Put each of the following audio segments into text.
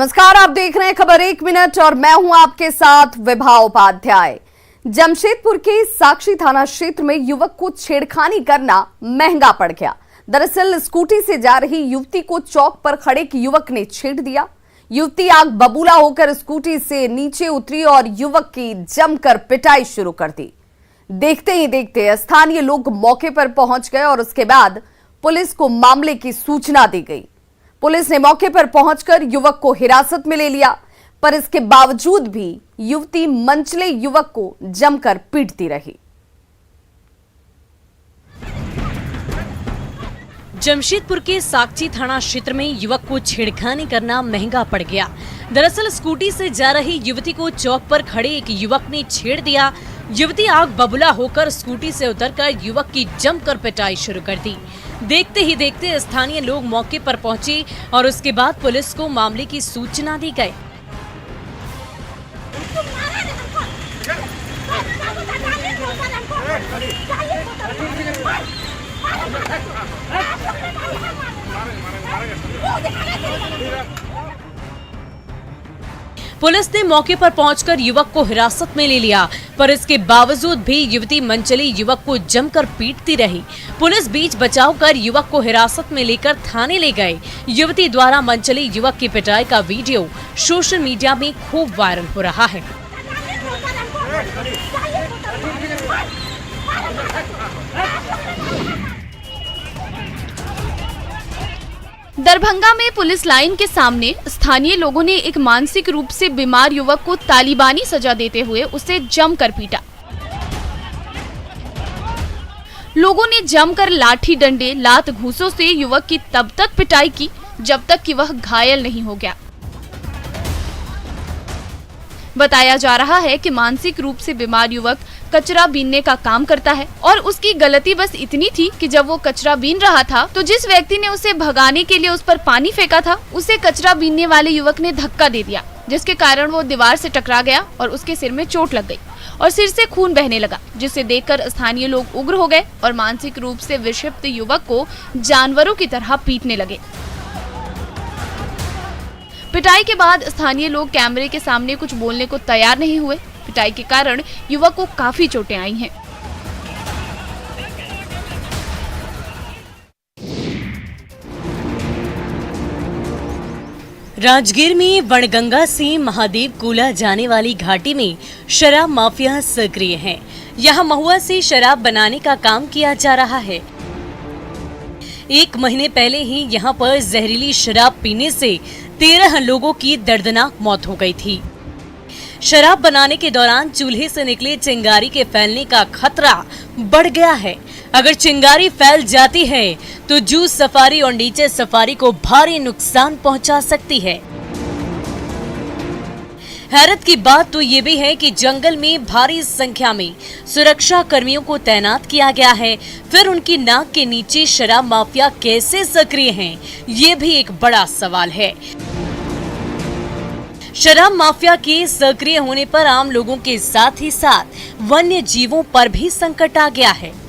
नमस्कार, आप देख रहे हैं खबर 1 मिनट और मैं हूं आपके साथ विभा उपाध्याय। जमशेदपुर के साक्षी थाना क्षेत्र में युवक को छेड़खानी करना महंगा पड़ गया। दरअसल स्कूटी से जा रही युवती को चौक पर खड़े एक युवक ने छेड़ दिया। युवती आग बबूला होकर स्कूटी से नीचे उतरी और युवक की जमकर पिटाई शुरू कर दी। देखते ही देखते स्थानीय लोग मौके पर पहुंच गए और उसके बाद पुलिस को मामले की सूचना दी गई। पुलिस ने मौके पर पहुंचकर युवक को हिरासत में ले लिया, पर इसके बावजूद भी युवती मंचले युवक को जमकर पीटती रही। जमशेदपुर के साक्षी थाना क्षेत्र में युवक को छेड़खानी करना महंगा पड़ गया। दरअसल स्कूटी से जा रही युवती को चौक पर खड़े एक युवक ने छेड़ दिया। युवती आग बबूला होकर स्कूटी से उतरकर युवक की जमकर पिटाई शुरू कर दी। देखते ही देखते स्थानीय लोग मौके पर पहुंचे और उसके बाद पुलिस को मामले की सूचना दी गई। पुलिस ने मौके पर पहुंचकर युवक को हिरासत में ले लिया, पर इसके बावजूद भी युवती मंचली युवक को जमकर पीटती रही। पुलिस बीच बचाव कर युवक को हिरासत में लेकर थाने ले गए। युवती द्वारा मंचली युवक की पिटाई का वीडियो सोशल मीडिया में खूब वायरल हो रहा है। दरभंगा में पुलिस लाइन के सामने स्थानीय लोगों ने एक मानसिक रूप से बीमार युवक को तालिबानी सजा देते हुए उसे जमकर पीटा। लोगों ने जमकर लाठी डंडे लात घूंसों से युवक की तब तक पिटाई की जब तक कि वह घायल नहीं हो गया। बताया जा रहा है कि मानसिक रूप से बीमार युवक कचरा बीनने का काम करता है और उसकी गलती बस इतनी थी कि जब वो कचरा बीन रहा था तो जिस व्यक्ति ने उसे भगाने के लिए उस पर पानी फेंका था, उसे कचरा बीनने वाले युवक ने धक्का दे दिया, जिसके कारण वो दीवार से टकरा गया और उसके सिर में चोट लग गई और सिर से खून बहने लगा, जिसे देखकर स्थानीय लोग उग्र हो गए और मानसिक रूप से विक्षिप्त युवक को जानवरों की तरह पीटने लगे। पिटाई के बाद स्थानीय लोग कैमरे के सामने कुछ बोलने को तैयार नहीं हुए। पिटाई के कारण युवक को काफी चोटें आई हैं। राजगीर में वनगंगा से महादेव कोला जाने वाली घाटी में शराब माफिया सक्रिय है। यहाँ महुआ से शराब बनाने का काम किया जा रहा है। 1 महीने पहले ही यहाँ पर जहरीली शराब पीने से 13 लोगों की दर्दनाक मौत हो गई थी। शराब बनाने के दौरान चूल्हे से निकले चिंगारी के फैलने का खतरा बढ़ गया है। अगर चिंगारी फैल जाती है तो जूस सफारी और नीचे सफारी को भारी नुकसान पहुंचा सकती है। हैरत की बात तो ये भी है कि जंगल में भारी संख्या में सुरक्षा कर्मियों को तैनात किया गया है, फिर उनकी नाक के नीचे शराब माफिया कैसे सक्रिय हैं, ये भी एक बड़ा सवाल है। शराब माफिया के सक्रिय होने पर आम लोगों के साथ ही साथ वन्य जीवों पर भी संकट आ गया है।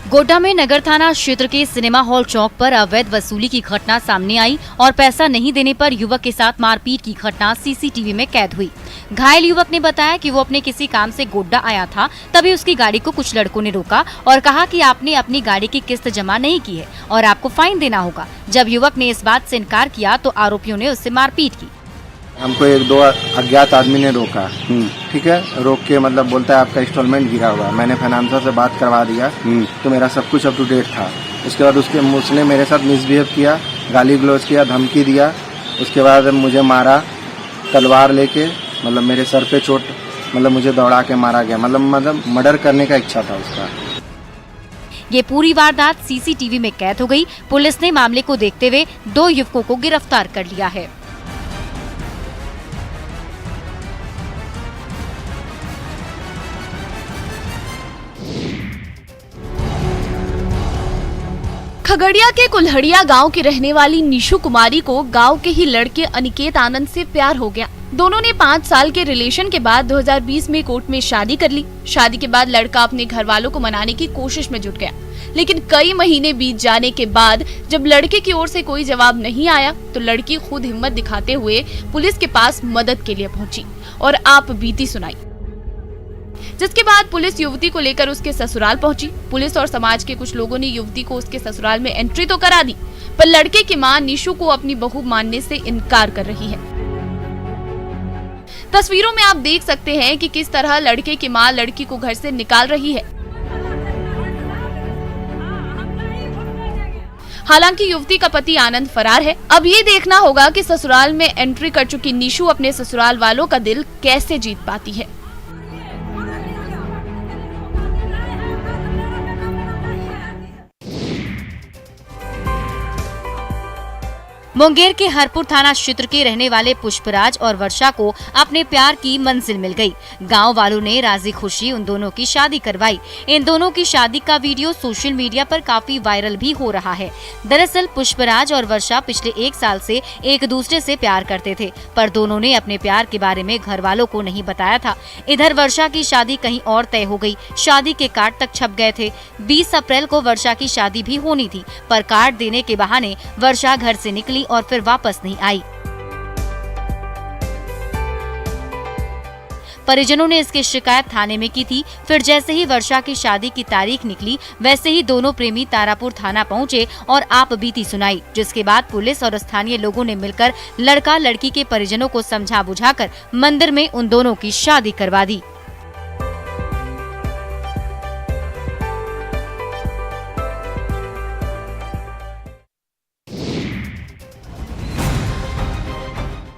गोड्डा में नगर थाना क्षेत्र के सिनेमा हॉल चौक पर अवैध वसूली की घटना सामने आई और पैसा नहीं देने पर युवक के साथ मारपीट की घटना सीसीटीवी में कैद हुई। घायल युवक ने बताया कि वो अपने किसी काम से गोड्डा आया था, तभी उसकी गाड़ी को कुछ लड़कों ने रोका और कहा कि आपने अपनी गाड़ी की किस्त जमा नहीं की है और आपको फाइन देना होगा। जब युवक ने इस बात से इनकार किया तो आरोपियों ने उससे मारपीट की। हमको 1-2 अज्ञात आदमी ने रोका, ठीक है, रोक के मतलब बोलता है आपका इंस्टॉलमेंट गिरा हुआ। मैंने फाइनेंसर से बात करवा दिया, तो मेरा सब कुछ अप टू डेट था। उसके बाद उसने मेरे साथ मिसबिहेव किया, गाली गलौज किया, धमकी दिया। उसके बाद मुझे मारा तलवार लेके, मतलब मेरे सर पे चोट, मतलब मुझे दौड़ा के मारा गया, मतलब मर्डर करने का इच्छा था उसका। ये पूरी वारदात सीसीटीवी में कैद हो गई। पुलिस ने मामले को देखते हुए 2 युवकों को गिरफ्तार कर लिया है। खगड़िया के कुल्हड़िया गांव की रहने वाली निशु कुमारी को गांव के ही लड़के अनिकेत आनंद से प्यार हो गया, दोनों ने 5 साल के रिलेशन के बाद 2020 में कोर्ट में शादी कर ली। शादी के बाद लड़का अपने घर वालों को मनाने की कोशिश में जुट गया, लेकिन कई महीने बीत जाने के बाद जब लड़के की ओर से कोई जवाब नहीं आया तो लड़की खुद हिम्मत दिखाते हुए पुलिस के पास मदद के लिए पहुंची और आप बीती सुनाई, जिसके बाद पुलिस युवती को लेकर उसके ससुराल पहुंची। पुलिस और समाज के कुछ लोगों ने युवती को उसके ससुराल में एंट्री तो करा दी, पर लड़के की मां निशु को अपनी बहू मानने से इनकार कर रही है। तस्वीरों में आप देख सकते हैं कि किस तरह लड़के की मां लड़की को घर से निकाल रही है। हालांकि युवती का पति आनंद फरार है। अब ये देखना होगा कि ससुराल में एंट्री कर चुकी निशु अपने ससुराल वालों का दिल कैसे जीत पाती है। मुंगेर के हरपुर थाना क्षेत्र के रहने वाले पुष्पराज और वर्षा को अपने प्यार की मंजिल मिल गई। गांव वालों ने राजी खुशी उन दोनों की शादी करवाई। इन दोनों की शादी का वीडियो सोशल मीडिया पर काफी वायरल भी हो रहा है। दरअसल पुष्पराज और वर्षा पिछले 1 साल से एक दूसरे से प्यार करते थे, पर दोनों ने अपने प्यार के बारे में घर वालों को नहीं बताया था। इधर वर्षा की शादी कहीं और तय हो गई। शादी के कार्ड तक छप गए थे। 20 अप्रैल को वर्षा की शादी भी होनी थी, पर कार्ड देने के बहाने वर्षा घर से निकली और फिर वापस नहीं आई। परिजनों ने इसकी शिकायत थाने में की थी। फिर जैसे ही वर्षा की शादी की तारीख निकली, वैसे ही दोनों प्रेमी तारापुर थाना पहुंचे और आप बीती सुनाई, जिसके बाद पुलिस और स्थानीय लोगों ने मिलकर लड़का लड़की के परिजनों को समझा बुझाकर मंदिर में उन दोनों की शादी करवा दी।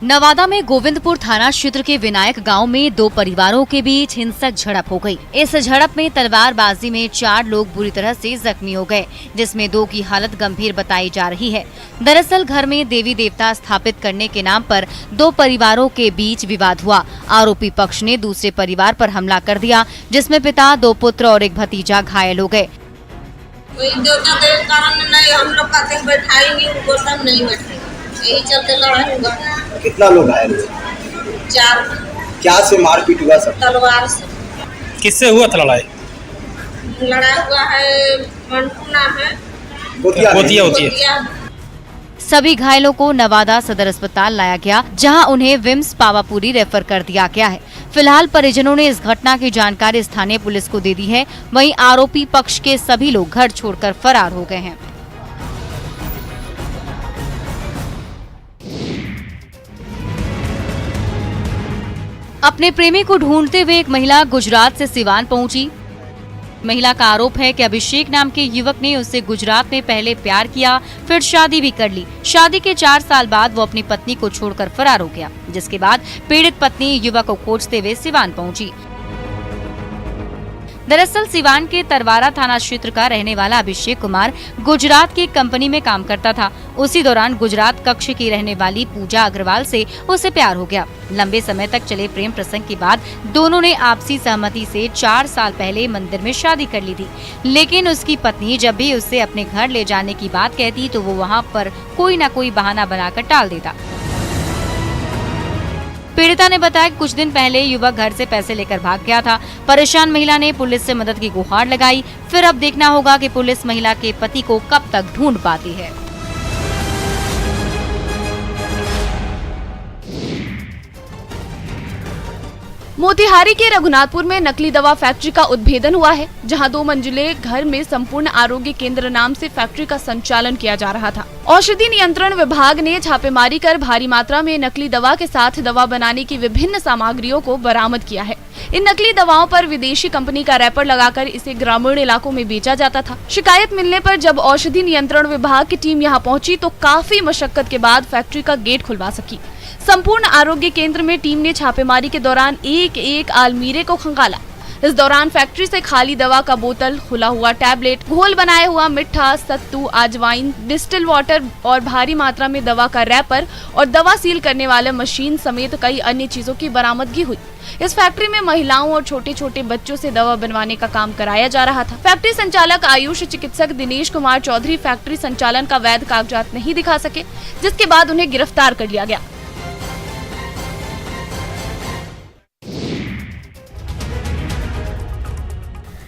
नवादा में गोविंदपुर थाना क्षेत्र के विनायक गांव में 2 परिवारों के बीच हिंसक झड़प हो गई। इस झड़प में तलवारबाजी में 4 लोग बुरी तरह से जख्मी हो गए, जिसमें 2 की हालत गंभीर बताई जा रही है। दरअसल घर में देवी देवता स्थापित करने के नाम पर 2 परिवारों के बीच विवाद हुआ। आरोपी पक्ष ने दूसरे परिवार पर हमला कर दिया, जिसमें पिता, 2 पुत्र और एक भतीजा घायल हो गए। देवता के कारण नहीं, हम लोग कहते बैठाएंगे उनको, सब नहीं बैठेंगे, यही चलते लड़ाई हुआ। कितना लोग घायल हुए? 4। क्या से मारपीट हुआ? सब तलवार से। किससे हुआ था लड़ाई? लड़ाई हुआ है मंटूना है, गोतिया होती है। सभी घायलों को नवादा सदर अस्पताल लाया गया, जहां उन्हें विम्स पावापुरी रेफर कर दिया गया है। फिलहाल परिजनों ने इस घटना की जानकारी स्थानीय पुलिस को दे दी है। वहीं आरोपी पक्ष के सभी लोग घर छोड़कर फरार हो गए हैं। अपने प्रेमी को ढूंढते हुए एक महिला गुजरात से सिवान पहुंची। महिला का आरोप है कि अभिषेक नाम के युवक ने उससे गुजरात में पहले प्यार किया, फिर शादी भी कर ली। शादी के 4 साल बाद वो अपनी पत्नी को छोड़कर फरार हो गया, जिसके बाद पीड़ित पत्नी युवक को खोजते हुए सिवान पहुंची। दरअसल सिवान के तरवारा थाना क्षेत्र का रहने वाला अभिषेक कुमार गुजरात की एक कंपनी में काम करता था। उसी दौरान गुजरात कक्ष की रहने वाली पूजा अग्रवाल से उसे प्यार हो गया। लंबे समय तक चले प्रेम प्रसंग के बाद दोनों ने आपसी सहमति से 4 साल पहले मंदिर में शादी कर ली थी। लेकिन उसकी पत्नी जब भी उसे अपने घर ले जाने की बात कहती तो वो वहाँ पर कोई न कोई बहाना बनाकर टाल देता। पीड़िता ने बताया कि कुछ दिन पहले युवक घर से पैसे लेकर भाग गया था। परेशान महिला ने पुलिस से मदद की गुहार लगाई। फिर अब देखना होगा कि पुलिस महिला के पति को कब तक ढूंढ पाती है। मोतिहारी के रघुनाथपुर में नकली दवा फैक्ट्री का उद्भेदन हुआ है, जहां 2 मंजिले घर में संपूर्ण आरोग्य केंद्र नाम से फैक्ट्री का संचालन किया जा रहा था। औषधि नियंत्रण विभाग ने छापेमारी कर भारी मात्रा में नकली दवा के साथ दवा बनाने की विभिन्न सामग्रियों को बरामद किया है। इन नकली दवाओं पर विदेशी कंपनी का रैपर लगाकर इसे ग्रामीण इलाकों में बेचा जाता था। शिकायत मिलने पर जब औषधि नियंत्रण विभाग की टीम यहां पहुंची तो काफी मशक्कत के बाद फैक्ट्री का गेट खुलवा सकी। संपूर्ण आरोग्य केंद्र में टीम ने छापेमारी के दौरान एक अलमीरे को खंगाला। इस दौरान फैक्ट्री से खाली दवा का बोतल, खुला हुआ टैबलेट, घोल बनाया हुआ मिठा, सत्तू, अजवाइन, डिस्टिल वाटर और भारी मात्रा में दवा का रैपर और दवा सील करने वाले मशीन समेत कई अन्य चीजों की बरामदगी हुई। इस फैक्ट्री में महिलाओं और छोटे छोटे बच्चों से दवा बनवाने का काम कराया जा रहा था। फैक्ट्री संचालक आयुष चिकित्सक दिनेश कुमार चौधरी फैक्ट्री संचालन का वैध कागजात नहीं दिखा सके, जिसके बाद उन्हें गिरफ्तार कर लिया गया।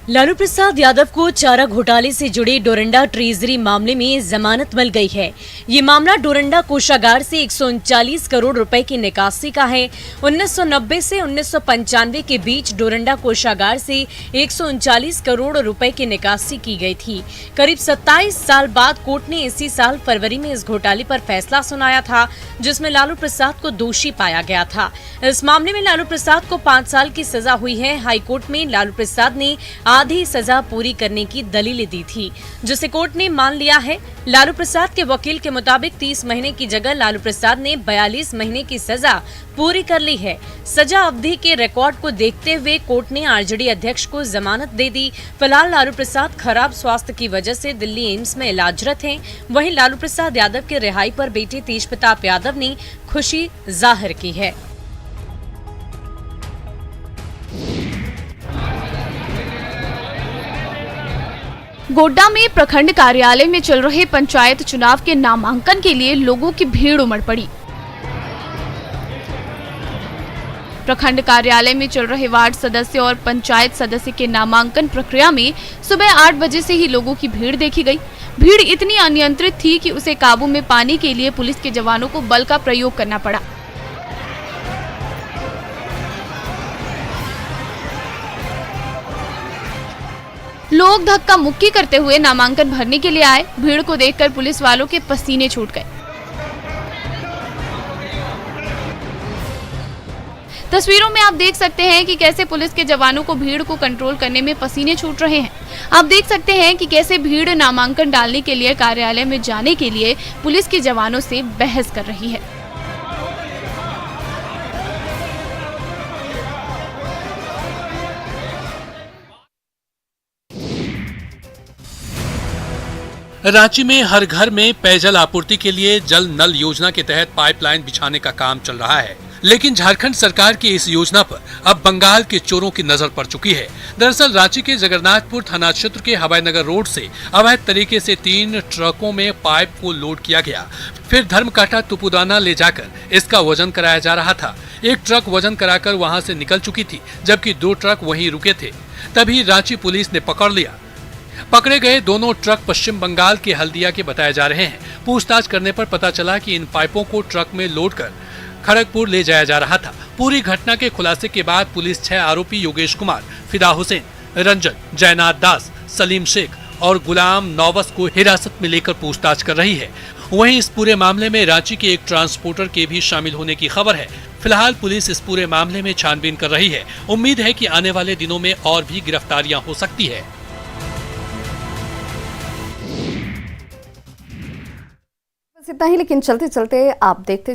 लालू प्रसाद यादव को चारा घोटाले से जुड़े डोरंडा ट्रेजरी मामले में जमानत मिल गई है। ये मामला डोरंडा कोषागार से 139 करोड़ रुपए की निकासी का है। 1990 से 1995 के बीच डोरंडा कोषागार से 139 करोड़ रुपए की निकासी की गई थी। करीब 27 साल बाद कोर्ट ने इसी साल फरवरी में इस घोटाले पर फैसला सुनाया था, जिसमें लालू प्रसाद को दोषी पाया गया था। इस मामले में लालू प्रसाद को 5 साल की सजा हुई है। हाईकोर्ट में लालू प्रसाद ने आधी सजा पूरी करने की दलीलें दी थी, जिसे कोर्ट ने मान लिया है। लालू प्रसाद के वकील के मुताबिक 30 महीने की जगह लालू प्रसाद ने 42 महीने की सजा पूरी कर ली है। सजा अवधि के रिकॉर्ड को देखते हुए कोर्ट ने आरजेडी अध्यक्ष को जमानत दे दी। फिलहाल लालू प्रसाद खराब स्वास्थ्य की वजह से दिल्ली एम्स में इलाजरत हैं। वहीं लालू प्रसाद यादव के रिहाई पर बेटे तेज प्रताप यादव ने खुशी जाहिर की है। गोड्डा में प्रखंड कार्यालय में चल रहे पंचायत चुनाव के नामांकन के लिए लोगों की भीड़ उमड़ पड़ी। प्रखंड कार्यालय में चल रहे वार्ड सदस्य और पंचायत सदस्य के नामांकन प्रक्रिया में सुबह 8 बजे से ही लोगों की भीड़ देखी गई। भीड़ इतनी अनियंत्रित थी कि उसे काबू में पाने के लिए पुलिस के जवानों को बल का प्रयोग करना पड़ा। लोग धक्का मुक्की करते हुए नामांकन भरने के लिए आए। भीड़ को देखकर पुलिस वालों के पसीने छूट गए। तस्वीरों में आप देख सकते हैं कि कैसे पुलिस के जवानों को भीड़ को कंट्रोल करने में पसीने छूट रहे हैं। आप देख सकते हैं कि कैसे भीड़ नामांकन डालने के लिए कार्यालय में जाने के लिए पुलिस के जवानों से बहस कर रही है। रांची में हर घर में पेयजल आपूर्ति के लिए जल नल योजना के तहत पाइपलाइन बिछाने का काम चल रहा है, लेकिन झारखंड सरकार की इस योजना पर अब बंगाल के चोरों की नजर पड़ चुकी है। दरअसल रांची के जगन्नाथपुर थाना क्षेत्र के हवाईनगर रोड से अवैध तरीके से 3 ट्रकों में पाइप को लोड किया गया, फिर धर्मकाटा तुपुदाना ले जाकर इसका वजन कराया जा रहा था। एक ट्रक वजन कराकर वहां से निकल चुकी थी, जबकि 2 ट्रक वहीं रुके थे। तभी रांची पुलिस ने पकड़ लिया। पकड़े गए दोनों ट्रक पश्चिम बंगाल के हल्दिया के बताए जा रहे हैं। पूछताछ करने पर पता चला कि इन पाइपों को ट्रक में लोड कर खड़गपुर ले जाया जा रहा था। पूरी घटना के खुलासे के बाद पुलिस 6 आरोपी योगेश कुमार, फिदा हुसैन, रंजन, जयनाथ दास, सलीम शेख और गुलाम नौवस को हिरासत में लेकर पूछताछ कर रही है। वहीं इस पूरे मामले में रांची के एक ट्रांसपोर्टर के भी शामिल होने की खबर है। फिलहाल पुलिस इस पूरे मामले में छानबीन कर रही है। उम्मीद है कि आने वाले दिनों में और भी गिरफ्तारियां हो सकती है। इतना ही, लेकिन चलते चलते आप देखते